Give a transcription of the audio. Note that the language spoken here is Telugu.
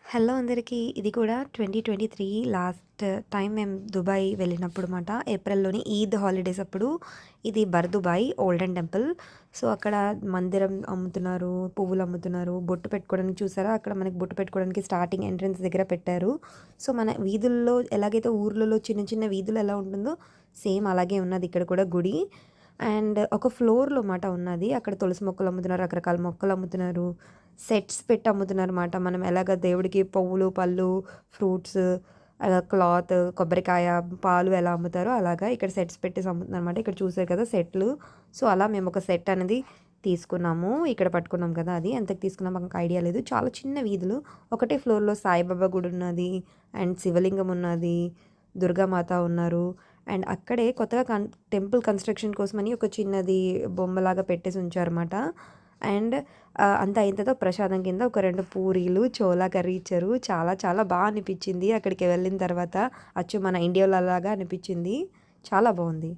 హలో అందరికీ. ఇది కూడా 2023 లాస్ట్ టైం మేము దుబాయ్ వెళ్ళినప్పుడు మాట. ఏప్రిల్‌లోని ఈద్ హాలిడేస్ అప్పుడు ఇది బర్దుబాయ్ ఓల్డెన్ టెంపుల్. సో, అక్కడ మందిరం అమ్ముతున్నారు, పువ్వులు అమ్ముతున్నారు. బొట్టు పెట్టుకోవడానికి చూసారా? అక్కడ మనకి బొట్టు పెట్టుకోవడానికి స్టార్టింగ్ ఎంట్రన్స్ దగ్గర పెట్టారు. సో, మన వీధుల్లో ఎలాగైతే ఊర్లలో చిన్న చిన్న వీధులు ఎలా ఉంటుందో సేమ్ అలాగే ఉన్నది ఇక్కడ కూడా గుడి. అండ్ ఒక ఫ్లోర్‌లో మాట ఉన్నది. అక్కడ తులసి మొక్కలు అమ్ముతున్నారు, రకరకాల మొక్కలు అమ్ముతున్నారు. సెట్స్ పెట్టి అమ్ముతున్నారన్నమాట. మనం ఎలాగ దేవుడికి పువ్వులు, పళ్ళు, ఫ్రూట్స్, క్లాత్, కొబ్బరికాయ, పాలు ఎలా అమ్ముతారో అలాగా ఇక్కడ సెట్స్ పెట్టేసి అమ్ముతున్నారన్నమాట. ఇక్కడ చూసారు కదా సెట్లు. సో, అలా మేము ఒక సెట్ అనేది తీసుకున్నాము. ఇక్కడ పట్టుకున్నాం కదా అది. ఎంతకు తీసుకున్నామో మాకు ఐడియా లేదు. చాలా చిన్న వీధులు. ఒకటే ఫ్లోర్‌లో సాయిబాబా గుడి ఉన్నది. అండ్ శివలింగం ఉన్నది. దుర్గామాత ఉన్నారు. అండ్ అక్కడే కొత్తగా టెంపుల్ కన్‌స్ట్రక్షన్ కోసమని ఒక చిన్నది బొమ్మలాగా పెట్టేసి ఉంచారన్నమాట. అండ్ అంతా అయిన తర్వాత ప్రసాదం కింద ఒక 2 పూరీలు, చోలా కర్రీ ఇచ్చారు. చాలా చాలా బా అనిపిచ్చింది. అక్కడికి వెళ్ళిన తర్వాత అచ్చు మన ఇండియాలో లాగా అనిపిచ్చింది. చాలా బావుంది.